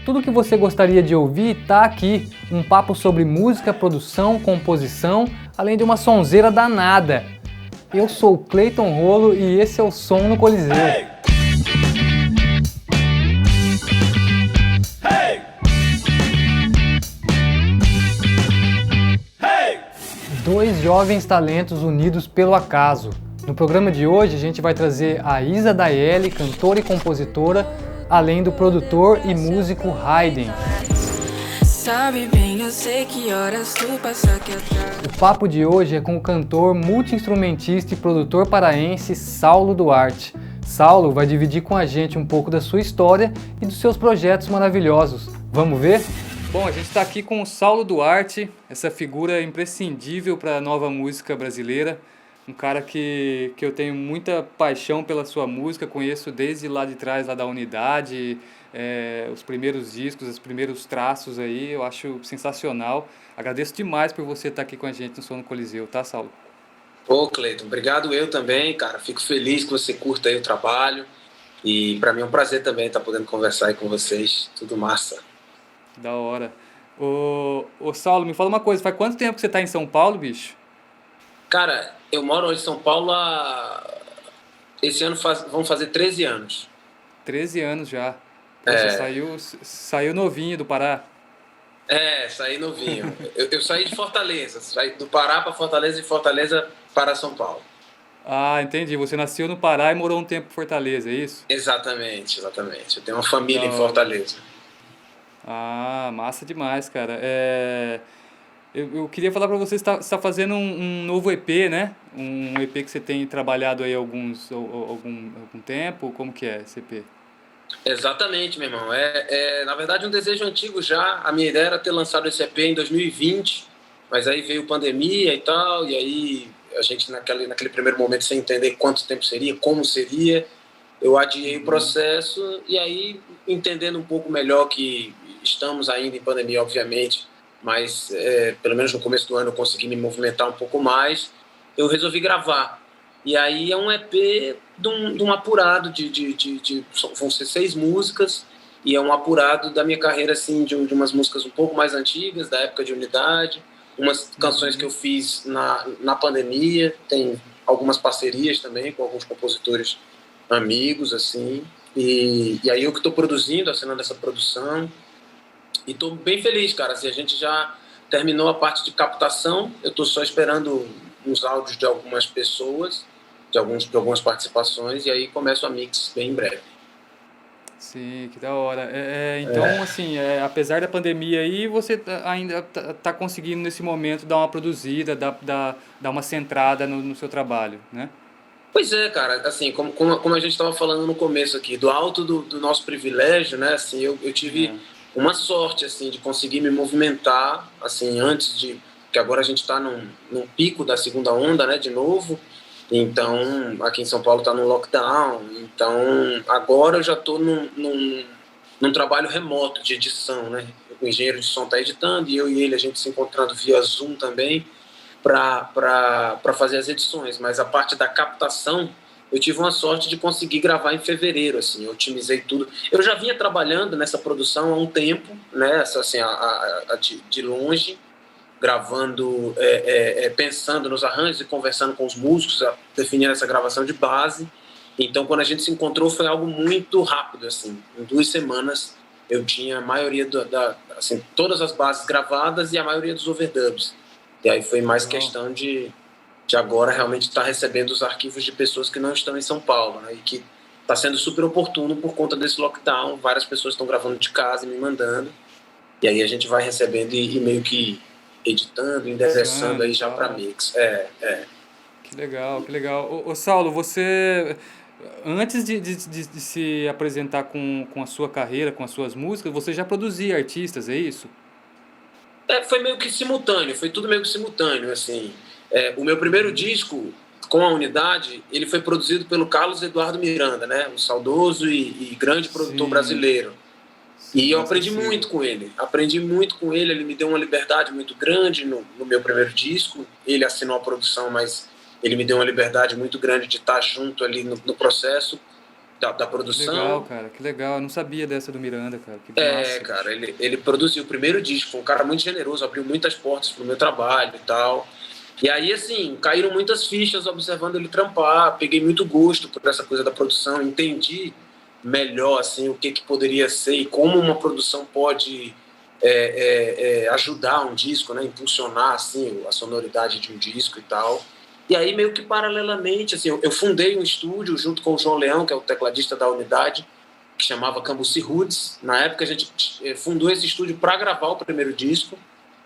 Tudo que você gostaria de ouvir está aqui. Um papo sobre música, produção, composição, além de uma sonzeira danada. Eu sou o Cleiton Rolo e esse é o Som no Coliseu. Hey! Hey! Hey! Dois jovens talentos unidos pelo acaso. No programa de hoje a gente vai trazer a Isa Daeli, cantora e compositora, além do produtor e músico Hayden. Sabe bem, eu sei que horas tu passa aqui atrás. O papo de hoje é com o cantor, multi-instrumentista e produtor paraense Saulo Duarte. Saulo vai dividir com a gente um pouco da sua história e dos seus projetos maravilhosos. Vamos ver? Bom, a gente está aqui com o Saulo Duarte, essa figura imprescindível para a nova música brasileira. Um cara que eu tenho muita paixão pela sua música, conheço desde lá de trás, lá da Unidade, os primeiros discos, os primeiros traços aí, eu acho sensacional. Agradeço demais por você estar aqui com a gente no Som no Coliseu, tá, Saulo? Ô, Cleiton, obrigado eu também, cara. Fico feliz que você curta aí o trabalho e para mim é um prazer também estar podendo conversar aí com vocês, tudo massa. Da hora. Ô Saulo, me fala uma coisa, faz quanto tempo que você tá em São Paulo, bicho? Cara, eu moro hoje em São Paulo esse ano vão fazer 13 anos. 13 anos já. Você saiu novinho do Pará. Saí novinho. eu saí de Fortaleza, saí do Pará para Fortaleza e Fortaleza para São Paulo. Ah, entendi. Você nasceu no Pará e morou um tempo em Fortaleza, é isso? Exatamente. Eu tenho uma família em Fortaleza. Ah, massa demais, cara. Eu queria falar para você, você está fazendo um novo EP, né? Um EP que você tem trabalhado aí algum tempo. Como que é esse EP? Exatamente, meu irmão. Na verdade, um desejo antigo já. A minha ideia era ter lançado esse EP em 2020, mas aí veio pandemia e tal, e aí a gente, naquele primeiro momento, sem entender quanto tempo seria, como seria, eu adiei o processo, e aí, entendendo um pouco melhor que estamos ainda em pandemia, obviamente, mas pelo menos no começo do ano eu consegui me movimentar um pouco mais, eu resolvi gravar. E aí é um EP de um apurado vão ser 6 músicas, e é um apurado da minha carreira, assim, de umas músicas um pouco mais antigas, da época de Unidade, umas canções que eu fiz na pandemia, tem algumas parcerias também com alguns compositores amigos, assim, e aí eu que estou produzindo, assinando essa produção, e estou bem feliz, cara. Assim, a gente já terminou a parte de captação, eu estou só esperando uns áudios de algumas pessoas, de algumas participações, e aí começo a mix bem em breve. Sim, que da hora. Então, assim, apesar da pandemia aí, você ainda tá conseguindo nesse momento dar uma produzida, dar uma centrada no seu trabalho, né? Pois é, cara, assim, como a gente estava falando no começo aqui, do alto do nosso privilégio, né, assim, eu tive uma sorte, assim, de conseguir me movimentar, assim, antes de, que agora a gente está num pico da segunda onda, né, de novo, então, aqui em São Paulo está no lockdown, então, agora eu já estou num trabalho remoto de edição, né, o engenheiro de som está editando e eu e ele, a gente se encontrando via Zoom também, para fazer as edições, mas a parte da captação eu tive uma sorte de conseguir gravar em fevereiro, assim, eu otimizei tudo. Eu já vinha trabalhando nessa produção há um tempo, né, assim, de longe, gravando, pensando nos arranjos e conversando com os músicos, definindo essa gravação de base. Então, quando a gente se encontrou, foi algo muito rápido, assim, em 2 semanas eu tinha a maioria assim, todas as bases gravadas e a maioria dos overdubs. E aí foi mais questão de agora realmente estar recebendo os arquivos de pessoas que não estão em São Paulo, né? E que está sendo super oportuno por conta desse lockdown. Várias pessoas estão gravando de casa e me mandando. E aí a gente vai recebendo e meio que editando, endereçando aí já para mix. Que legal, que legal. Ô Saulo, você, antes de se apresentar com a sua carreira, com as suas músicas, você já produzia artistas, é isso? Foi meio que simultâneo, foi tudo meio que simultâneo, assim. O meu primeiro disco, com a Unidade, ele foi produzido pelo Carlos Eduardo Miranda, né? Um saudoso e grande produtor brasileiro. E eu aprendi muito com ele. Ele me deu uma liberdade muito grande no meu primeiro disco. Ele assinou a produção, mas ele me deu uma liberdade muito grande de estar junto ali no processo. da Que legal, produção. cara, que legal. Eu não sabia dessa do Miranda, cara. Que É, massa. cara, ele produziu o primeiro disco, foi um cara muito generoso, abriu muitas portas pro meu trabalho e tal. E aí, assim, caíram muitas fichas observando ele trampar, peguei muito gosto por essa coisa da produção, entendi melhor, assim, o que que poderia ser e como uma produção pode ajudar um disco, né, impulsionar, assim, a sonoridade de um disco e tal. E aí, meio que paralelamente, assim, eu fundei um estúdio junto com o João Leão, que é o tecladista da Unidade, que chamava Cambuci Roots. Na época, a gente fundou esse estúdio para gravar o primeiro disco.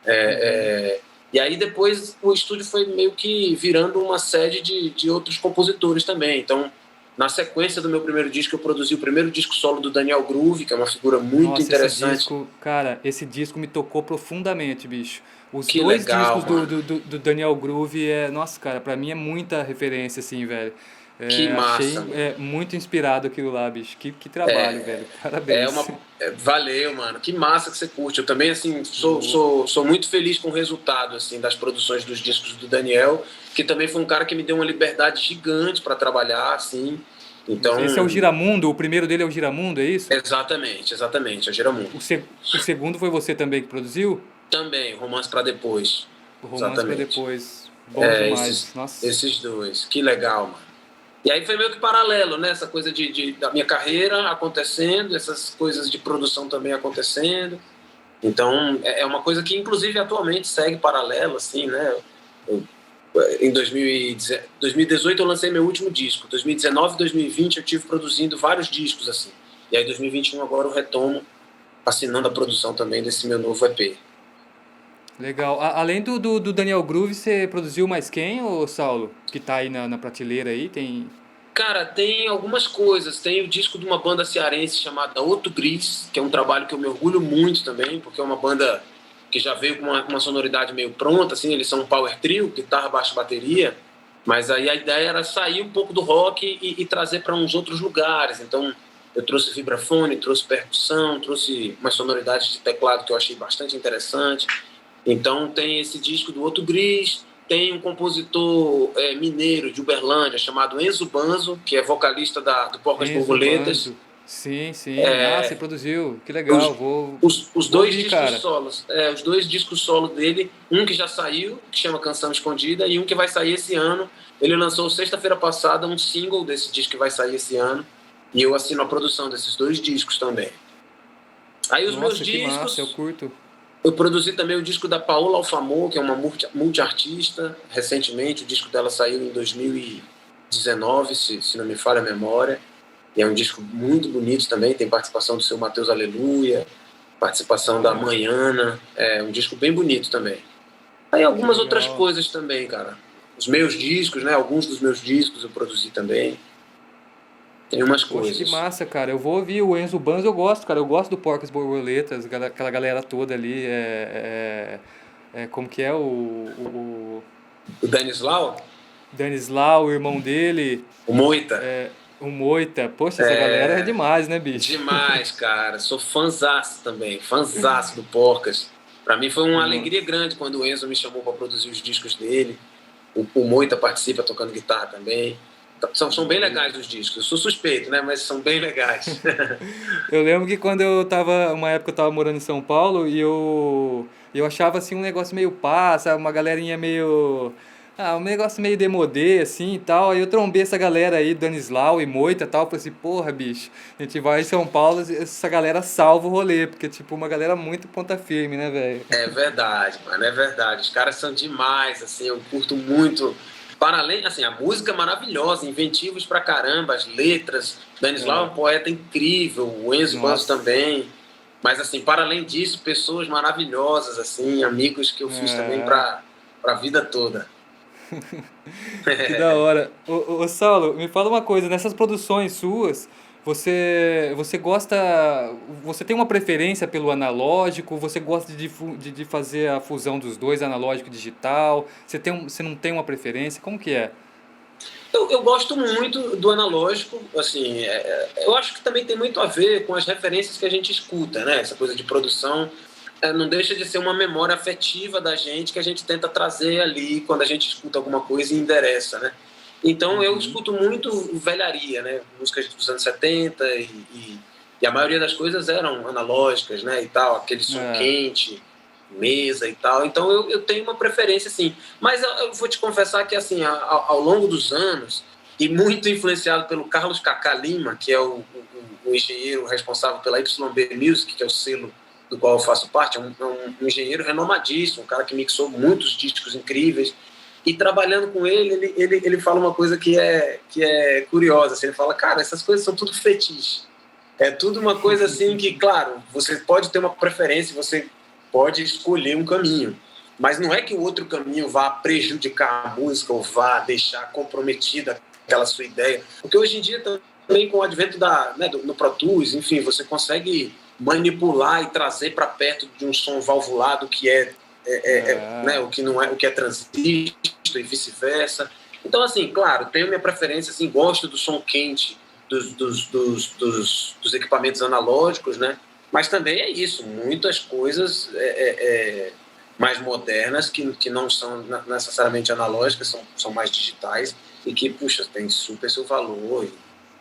Uhum. E aí depois o estúdio foi meio que virando uma sede de outros compositores também. Então, na sequência do meu primeiro disco, eu produzi o primeiro disco solo do Daniel Groove, que é uma figura muito Nossa, esse interessante. disco, cara, esse disco me tocou profundamente, bicho. Os Que dois legal, discos mano. do Daniel Groove nossa, cara, pra mim é muita referência, assim, velho. Que Achei massa, mano. muito inspirado aquilo lá, bicho. Que trabalho, velho. Parabéns. Valeu, mano. Que massa que você curte. Eu também, assim, Ô, sou muito feliz com o resultado, assim, das produções dos discos do Daniel, que também foi um cara que me deu uma liberdade gigante para trabalhar, assim. Então, esse é o Giramundo, o primeiro dele é o Giramundo, é isso? exatamente, a Giramundo. O segundo foi você também que produziu? Também, Romance para Depois. O Romance pra Exatamente. Depois. Bom É, demais. Nossa. esses dois. Que legal, mano. E aí foi meio que paralelo, né? Essa coisa da minha carreira acontecendo, essas coisas de produção também acontecendo. Então, é uma coisa que, inclusive, atualmente segue paralelo, assim, né? Eu, em 2018 eu lancei meu último disco. 2019 e 2020 eu tive produzindo vários discos, assim. E aí, 2021 agora eu retomo assinando a produção também desse meu novo EP. Legal. Além do Daniel Groove, você produziu mais quem, ô Saulo? Que tá aí na prateleira aí? Tem. Cara, tem algumas coisas. Tem o disco de uma banda cearense chamada Outro Gris, que é um trabalho que eu me orgulho muito também, porque é uma banda que já veio com uma sonoridade meio pronta, assim, eles são um power trio, guitarra, baixo, bateria, mas aí a ideia era sair um pouco do rock e trazer para uns outros lugares. Então, eu trouxe vibrafone, trouxe percussão, trouxe umas sonoridades de teclado que eu achei bastante interessante. Então tem esse disco do Outro Gris, tem um compositor mineiro de Uberlândia chamado Enzo Banzo, que é vocalista do Porcas Enzo Borboletas. Banzo. Sim, sim. Ah, você produziu. Que legal. Os, Vou, os vou dois ouvir, discos cara. solos, os dois discos solo dele, um que já saiu, que chama Canção Escondida, e um que vai sair esse ano. Ele lançou sexta-feira passada um single desse disco que vai sair esse ano, e eu assino a produção desses dois discos também. Aí os meus Nossa, que massa. Eu discos, curto. eu produzi também o disco da Paola Alfamor, que é uma multiartista, recentemente. O disco dela saiu em 2019, se não me falha a memória. E é um disco muito bonito também. Tem participação do seu Matheus Aleluia, participação da Ah, Manhana. É um disco bem bonito também. Aí que algumas outras legal. coisas também, cara. Os meus discos, né? Alguns dos meus discos eu produzi também. Tem umas Poxa, que coisas. massa, cara. Eu vou ouvir o Enzo Banzo, eu gosto, cara. Eu gosto do Porcas Borboletas, aquela galera toda ali. Como que é o O Danislau, Danislau, o irmão dele, o Moita. o Moita. Poxa, essa galera é demais, né, bicho? Demais, cara. Sou fãzaço também, fãzaço do Porcas. Para mim foi uma alegria Nossa. grande quando o Enzo me chamou para produzir os discos dele. O Moita participa tocando guitarra também. Então, são bem legais os discos. Eu sou suspeito, né? Mas são bem legais. Eu lembro que quando eu tava, uma época eu tava morando em São Paulo e eu achava assim um negócio meio pá, sabe? Uma galerinha meio. Um negócio meio demodê, assim e tal. Aí eu trombei essa galera aí, Danislau e Moita e tal. Falei assim, porra, bicho, a gente vai em São Paulo, essa galera salva o rolê, porque, tipo, uma galera muito ponta firme, né, velho? É verdade, mano, é verdade. Os caras são demais, assim, eu curto muito. Para além, assim, a música é maravilhosa, inventivos pra caramba, as letras. Danislau é É, um poeta incrível, o Enzo Banzo nossa. também. Mas, assim, para além disso, pessoas maravilhosas, assim, amigos que eu fiz também É. pra vida toda. Que da hora. Ô, Saulo, me fala uma coisa, nessas produções suas, você gosta, você tem uma preferência pelo analógico, você gosta de fazer a fusão dos dois, analógico e digital, você não tem uma preferência, como que é? Eu gosto muito do analógico, assim, eu acho que também tem muito a ver com as referências que a gente escuta, né? Essa coisa de produção não deixa de ser uma memória afetiva da gente que a gente tenta trazer ali quando a gente escuta alguma coisa e endereça, né? Então eu escuto muito velharia, né? Músicas dos anos 70 e a maioria das coisas eram analógicas, né? E tal, aquele som quente, mesa e tal. Então eu tenho uma preferência, assim. Mas eu vou te confessar que, assim, ao longo dos anos, e muito influenciado pelo Carlos Cacá Lima, que é o engenheiro responsável pela YB Music, que é o selo do qual eu faço parte, é um engenheiro renomadíssimo, um cara que mixou muitos discos incríveis. E trabalhando com ele fala uma coisa que é curiosa. Assim, ele fala, cara, essas coisas são tudo fetiche. É tudo uma coisa assim que, claro, você pode ter uma preferência, você pode escolher um caminho. Mas não é que o outro caminho vá prejudicar a música ou vá deixar comprometida aquela sua ideia. Porque hoje em dia também com o advento no Pro Tools, enfim, você consegue manipular e trazer para perto de um som valvulado que né, o que não é, o que é transistor e vice-versa. Então, assim, claro, tenho minha preferência, assim, gosto do som quente dos equipamentos analógicos, né? Mas também é isso, muitas coisas mais modernas que não são necessariamente analógicas, são mais digitais e que, puxa, tem super seu valor.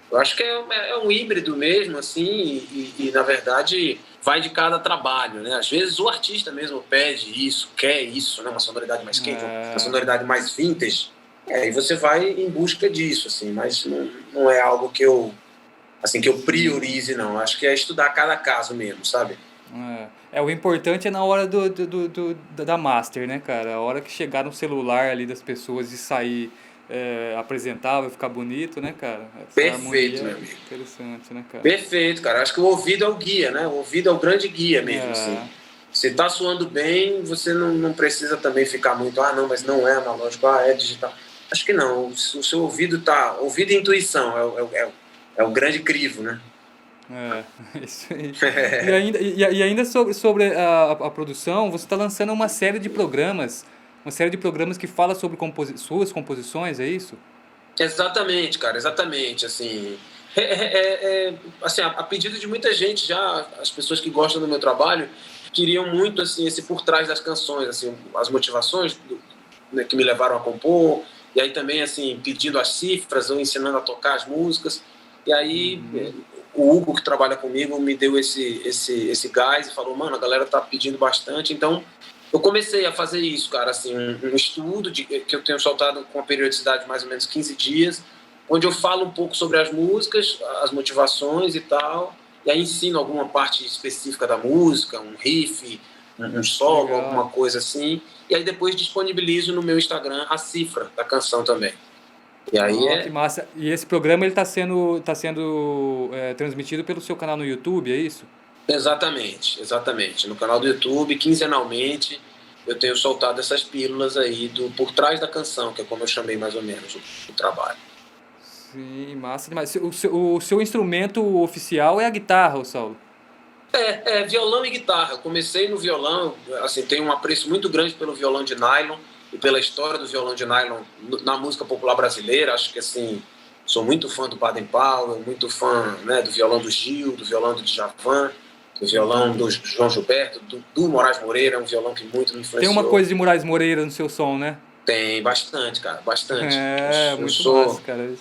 Eu acho que é um híbrido mesmo, assim, e na verdade vai de cada trabalho, né? Às vezes o artista mesmo pede isso, quer isso, né? Uma sonoridade mais quente, uma sonoridade mais vintage, e você vai em busca disso, assim, mas não é algo que eu priorize, não. Acho que é estudar cada caso mesmo, sabe? O importante é na hora da master, né, cara? A hora que chegar no celular ali das pessoas e sair apresentável, ficar bonito, né, cara? Essa Perfeito, meu é amigo. Interessante, né, cara? Perfeito, cara. Acho que o ouvido é o guia, né? O ouvido é o grande guia mesmo, assim. Se tá soando bem, você não precisa também ficar muito, não, mas não é analógico, é digital. Acho que não. O seu ouvido tá... Ouvido e intuição é o grande crivo, né? Isso aí. E ainda sobre a produção, você está lançando uma série de programas que fala sobre suas composições, é isso? Exatamente, cara, exatamente. Assim, assim, a pedido de muita gente já, as pessoas que gostam do meu trabalho queriam muito assim esse por trás das canções, assim, as motivações né, que me levaram a compor, e aí também assim pedindo as cifras ou ensinando a tocar as músicas. E aí o Hugo, que trabalha comigo, me deu esse gás e falou, mano, a galera tá pedindo bastante, então eu comecei a fazer isso, cara, assim, um estudo que eu tenho soltado com uma periodicidade de mais ou menos 15 dias, onde eu falo um pouco sobre as músicas, as motivações e tal, e aí ensino alguma parte específica da música, um riff, um solo, Legal. alguma coisa assim, e aí depois disponibilizo no meu Instagram a cifra da canção também. E aí que massa. E esse programa ele tá sendo transmitido pelo seu canal no YouTube, é isso? Exatamente, exatamente. No canal do YouTube, quinzenalmente, eu tenho soltado essas pílulas aí do por trás da canção, que é como eu chamei mais ou menos o trabalho. Sim, massa demais. O seu instrumento oficial é a guitarra, Saulo? Violão e guitarra. Eu comecei no violão, assim, tenho um apreço muito grande pelo violão de nylon e pela história do violão de nylon na música popular brasileira. Acho que, assim, sou muito fã do Baden Powell, muito fã, né, do violão do Gil, do violão do Djavan, do violão do João Gilberto, do Moraes Moreira, é um violão que muito me influenciou. Tem uma coisa de Moraes Moreira no seu som, né? Tem bastante, cara, bastante. Massa, cara.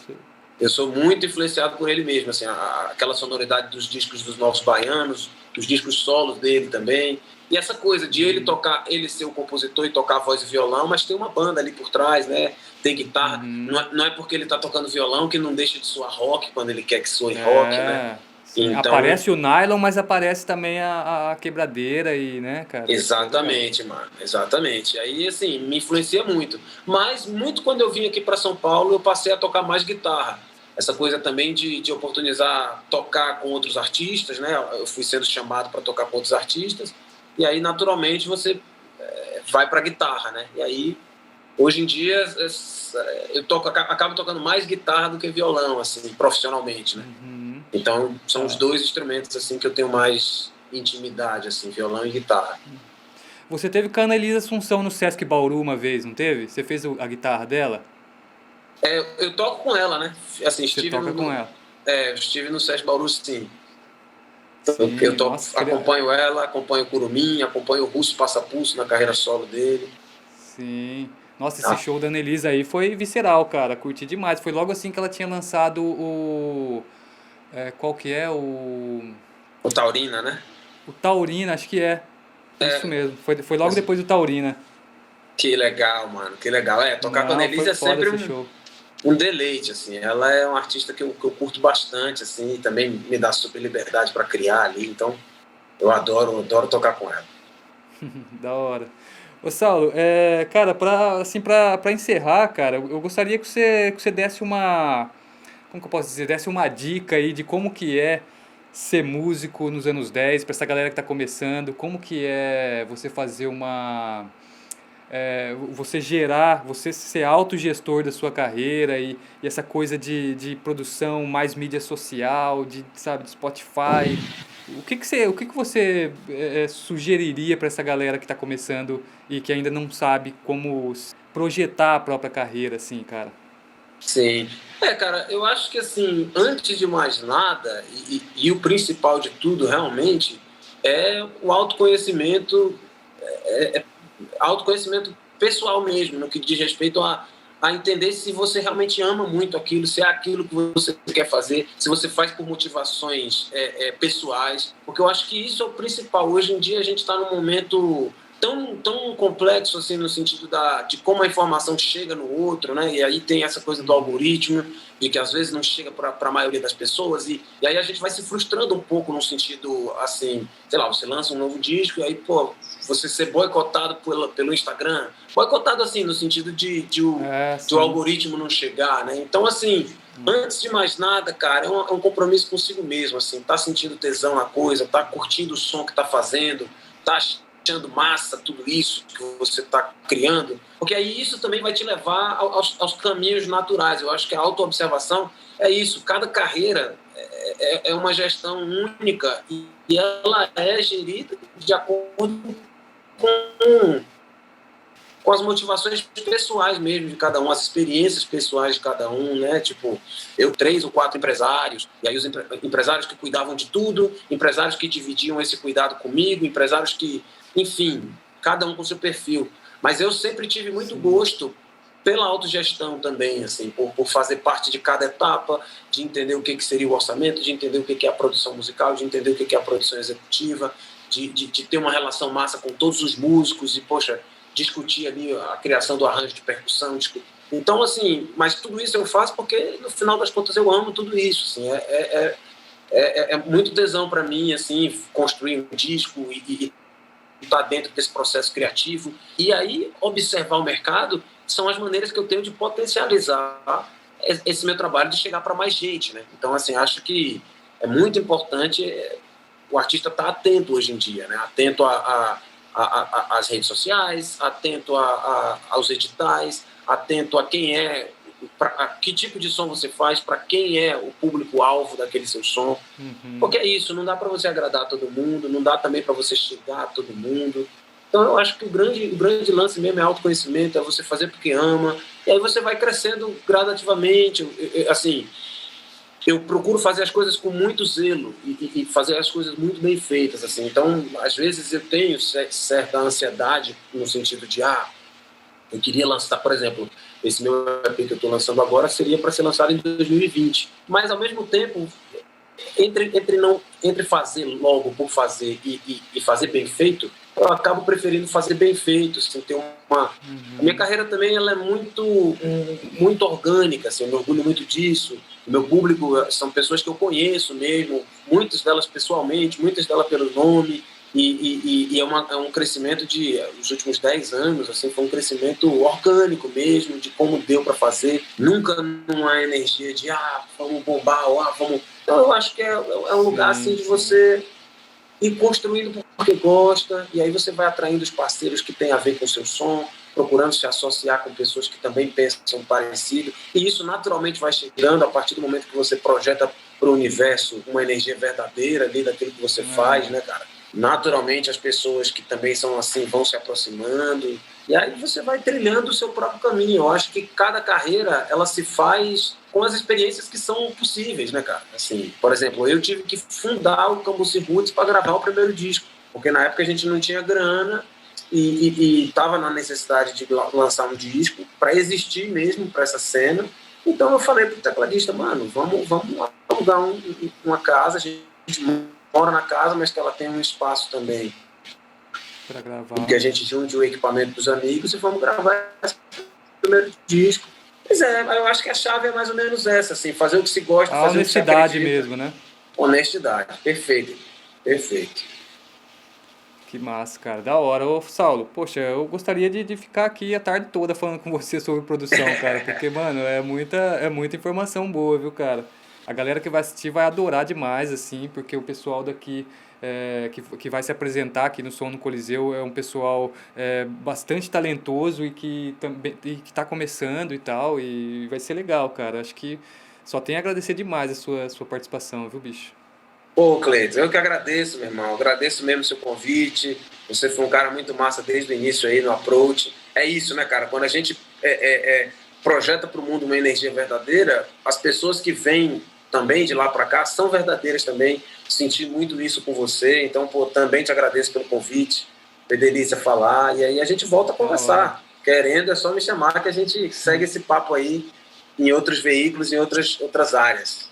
Eu sou muito influenciado por ele mesmo, assim, aquela sonoridade dos discos dos Novos Baianos, dos discos solos dele também. E essa coisa de ele tocar, ele ser o compositor e tocar voz e violão, mas tem uma banda ali por trás, né? Tem guitarra. Não é porque ele tá tocando violão que não deixa de soar rock quando ele quer que soe rock, né? Então, aparece o nylon, mas aparece também a quebradeira e, né, cara? Exatamente, mano, exatamente. Aí, assim, me influencia muito. Mas, muito quando eu vim aqui para São Paulo, eu passei a tocar mais guitarra. Essa coisa também de oportunizar tocar com outros artistas, né? Eu fui sendo chamado para tocar com outros artistas. E aí, naturalmente, você vai para guitarra, né? E aí, hoje em dia, eu acabo tocando mais guitarra do que violão, assim, profissionalmente, né? Então, são os dois instrumentos, assim, que eu tenho mais intimidade, assim, violão e guitarra. Você teve com a Annelise Assunção no Sesc Bauru uma vez, não teve? Você fez a guitarra dela? Eu toco com ela, né? Assim, Você toca com ela? Eu estive no Sesc Bauru, sim. Sim, acompanho ela, acompanho o Curumim, acompanho o Russo Passapulso na carreira solo dele. Sim. Nossa, esse show da Annelise aí foi visceral, cara. Curti demais. Foi logo assim que ela tinha lançado o... qual que é? O Taurina, né? O Taurina, acho que é. Isso mesmo. Foi logo depois do Taurina. Que legal, mano. Que legal. Tocar com a Não, Annelise foi é foda sempre esse show. um deleite, assim. Ela é uma artista que eu curto bastante, assim, e também me dá super liberdade para criar ali. Então, eu adoro tocar com ela. Da hora. Ô Saulo, cara, pra encerrar, cara, eu gostaria que você desse uma, como que eu posso dizer, desse uma dica aí de como que é ser músico nos anos 10 pra essa galera que tá começando, como que é você fazer você ser autogestor da sua carreira e essa coisa de produção mais mídia social, sabe, de Spotify. O que você sugeriria para essa galera que está começando e que ainda não sabe como projetar a própria carreira, assim, cara? Sim. Cara, eu acho que, assim, antes de mais nada, e o principal de tudo, realmente, é o autoconhecimento, autoconhecimento pessoal mesmo, no que diz respeito a entender se você realmente ama muito aquilo, se é aquilo que você quer fazer, se você faz por motivações pessoais, porque eu acho que isso é o principal. Hoje em dia a gente está num momento tão complexo, assim, no sentido de como a informação chega no outro, né? E aí tem essa coisa do algoritmo, de que às vezes não chega para a maioria das pessoas, e aí a gente vai se frustrando um pouco no sentido, assim, sei lá, você lança um novo disco, e aí, pô, você ser boicotado pelo Instagram, boicotado, assim, no sentido de o algoritmo não chegar, né? Então, assim, antes de mais nada, cara, é um compromisso consigo mesmo, assim, tá sentindo tesão na coisa, tá curtindo o som que tá fazendo, tá achando massa tudo isso que você está criando, porque aí isso também vai te levar aos caminhos naturais. Eu acho que a autoobservação é isso. Cada carreira é uma gestão única e ela é gerida de acordo com as motivações pessoais mesmo de cada um, as experiências pessoais de cada um, né? Tipo, eu 3 ou 4 empresários, e aí os empresários que cuidavam de tudo, empresários que dividiam esse cuidado comigo, empresários que, enfim, cada um com seu perfil. Mas eu sempre tive muito gosto pela autogestão também, assim, por fazer parte de cada etapa, de entender o que seria o orçamento, de entender o que é a produção musical, de entender o que é a produção executiva, de ter uma relação massa com todos os músicos e, poxa, discutir ali a criação do arranjo de percussão. Então, assim, mas tudo isso eu faço porque, no final das contas, eu amo tudo isso. Assim, é muito tesão para mim, assim, construir um disco e estar dentro desse processo criativo. E aí, observar o mercado são as maneiras que eu tenho de potencializar esse meu trabalho, de chegar para mais gente, né? Então, assim, acho que é muito importante o artista estar atento hoje em dia, né? Atento às redes sociais, atento aos editais, atento a quem a que tipo de som você faz, para quem é o público-alvo daquele seu som. Porque é isso, não dá para você agradar todo mundo, não dá também para você chegar a todo mundo. Então eu acho que o grande lance mesmo é autoconhecimento, é você fazer porque ama, e aí você vai crescendo gradativamente. Assim, eu procuro fazer as coisas com muito zelo e fazer as coisas muito bem feitas, assim. Então, às vezes eu tenho certa ansiedade no sentido de eu queria lançar, por exemplo, esse meu EP que eu estou lançando agora seria para ser lançado em 2020, mas ao mesmo tempo entre fazer logo por fazer e fazer bem feito, eu acabo preferindo fazer bem feito, assim, ter a minha carreira também ela é muito orgânica, assim, eu me orgulho muito disso. O meu público são pessoas que eu conheço mesmo, muitas delas pessoalmente, muitas delas pelo nome, e é um crescimento os últimos 10 anos, assim, foi um crescimento orgânico mesmo, de como deu para fazer, nunca numa energia de vamos bombar, vamos... Então eu acho que é um lugar assim de você ir construindo porque gosta, e aí você vai atraindo os parceiros que têm a ver com o seu som, procurando se associar com pessoas que também pensam parecido, e isso naturalmente vai chegando a partir do momento que você projeta para o universo uma energia verdadeira ali daquilo que você faz, né, cara? Naturalmente as pessoas que também são assim vão se aproximando, e aí você vai trilhando o seu próprio caminho. Eu acho que cada carreira ela se faz com as experiências que são possíveis, né, cara? Assim, por exemplo, eu tive que fundar o Cambuci Roots para gravar o primeiro disco, porque na época a gente não tinha grana e tava na necessidade de lançar um disco para existir mesmo para essa cena. Então eu falei pro tecladista, mano, vamos alugar uma casa, a gente mora na casa, mas que ela tem um espaço também para gravar. Que a gente junte o equipamento dos amigos e vamos gravar esse primeiro disco. Pois é, eu acho que a chave é mais ou menos essa, assim, fazer o que se gosta, a fazer o que se honestidade acredita. mesmo, né? Honestidade, perfeito. Que massa, cara, da hora. Ô, Saulo, poxa, eu gostaria de ficar aqui a tarde toda falando com você sobre produção, cara, porque, mano, é muita informação boa, viu, cara? A galera que vai assistir vai adorar demais, assim, porque o pessoal daqui que vai se apresentar aqui no Som no Coliseu é um pessoal bastante talentoso e que está começando e tal, e vai ser legal, cara. Acho que só tenho a agradecer demais a sua participação, viu, bicho? Pô, Cleiton, eu que agradeço, meu irmão. Agradeço mesmo o seu convite. Você foi um cara muito massa desde o início aí no Approach. É isso, né, cara? Quando a gente projeta para o mundo uma energia verdadeira, as pessoas que vêm também de lá para cá são verdadeiras também. Senti muito isso com você. Então, pô, também te agradeço pelo convite. Foi delícia falar. E aí a gente volta a conversar. Querendo, é só me chamar que a gente segue esse papo aí em outros veículos, em outras áreas.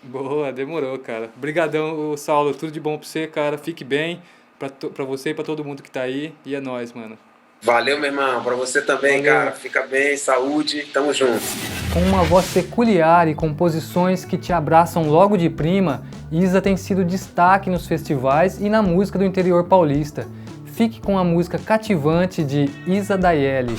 Boa, demorou, cara. Obrigadão, Saulo. Tudo de bom pra você, cara. Fique bem pra você e pra todo mundo que tá aí. E é nóis, mano. Valeu, meu irmão. Pra você também, valeu. Cara. Fica bem, saúde. Tamo junto. Com uma voz peculiar e composições que te abraçam logo de prima, Isa tem sido destaque nos festivais e na música do interior paulista. Fique com a música cativante de Isa Daiele.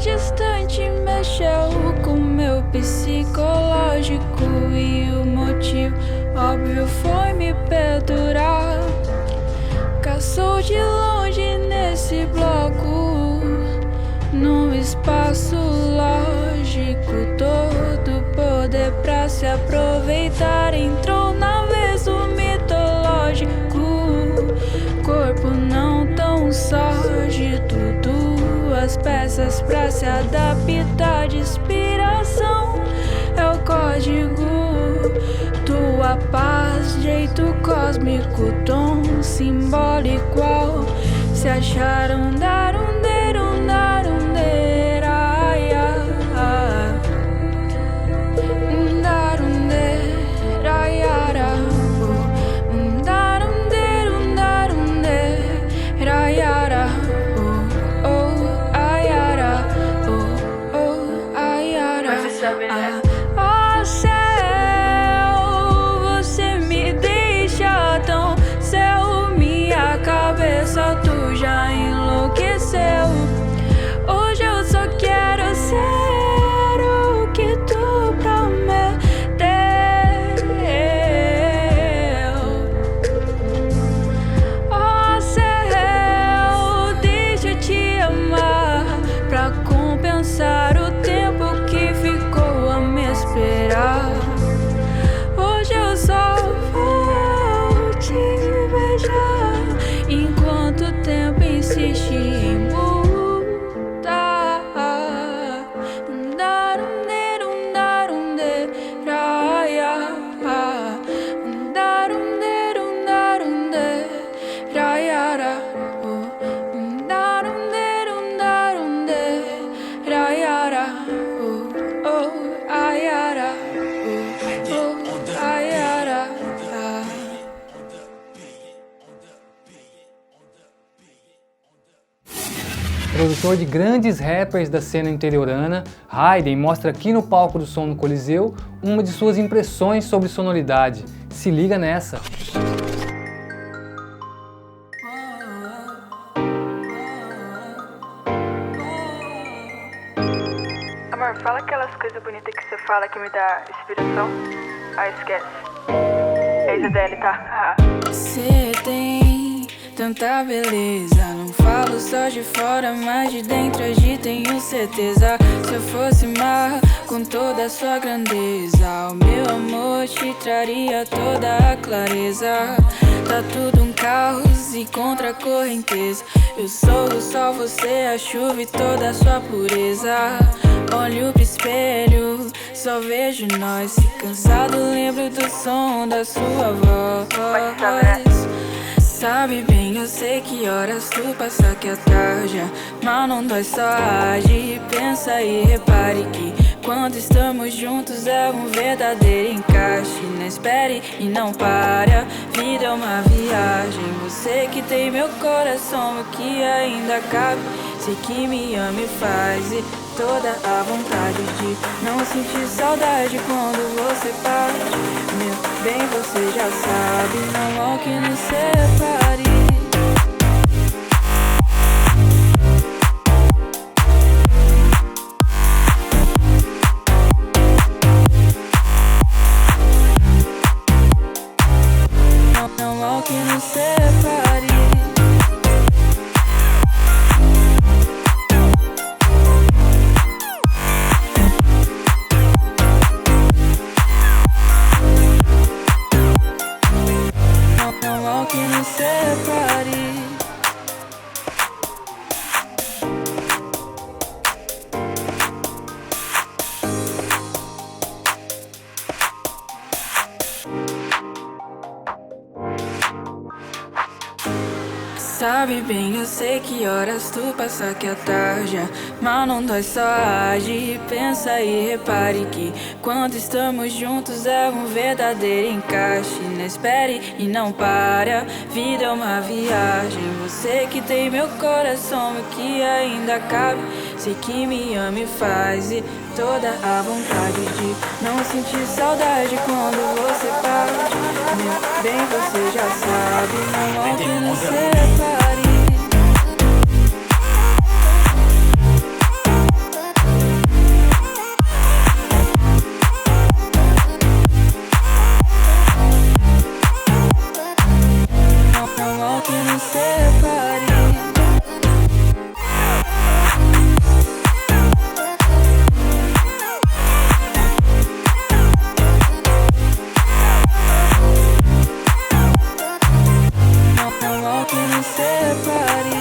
Distante mexeu com meu psicológico e o motivo óbvio foi me perdurar. Caçou de longe nesse bloco, num espaço lógico, todo poder pra se aproveitar. Entrou na vez o mitológico, corpo não tão sórdido, duas peças pra se adaptar. De inspiração é o código, tua paz, jeito cósmico, tom simbólico ao se acharam dar um Produtor de grandes rappers da cena interiorana, Raiden mostra aqui no palco do Som no Coliseu uma de suas impressões sobre sonoridade. Se liga nessa! Amor, fala aquelas coisas bonitas que você fala que me dá inspiração. Ah, esquece. É Isa Daiele, tá? Cê tem tanta beleza, não falo falo só de fora, mas de dentro agir tenho certeza. Se eu fosse mar, com toda a sua grandeza, o meu amor te traria toda a clareza. Tá tudo um caos e contra a correnteza. Eu sou o sol, você a chuva e toda a sua pureza. Olho pro espelho, só vejo nós. Se cansado, lembro do som da sua voz. Sabe bem, eu sei que horas tu passa que atarde. Mas não dói, só age. Pensa e repare que quando estamos juntos é um verdadeiro encaixe. Não espere e não pare, a vida é uma viagem. Você que tem meu coração, o que ainda cabe. Sei que me ama e faz e toda a vontade de não sentir saudade quando você parte. Meu bem, você já sabe, não há o que nos separe. Não há o que nos separe. Não há o que nos separe. Sabe bem, eu sei que horas tu passa que atarja. Mas não dói, só age. Pensa e repare que quando estamos juntos é um verdadeiro encaixe. Não espere e não pare, a vida é uma viagem. Você que tem meu coração, o que ainda cabe. Sei que me ama e faz e toda a vontade de não sentir saudade quando você parte. Meu bem, você já sabe, não há o que nos separe. Não há o que nos separe. Não há o que nos separe.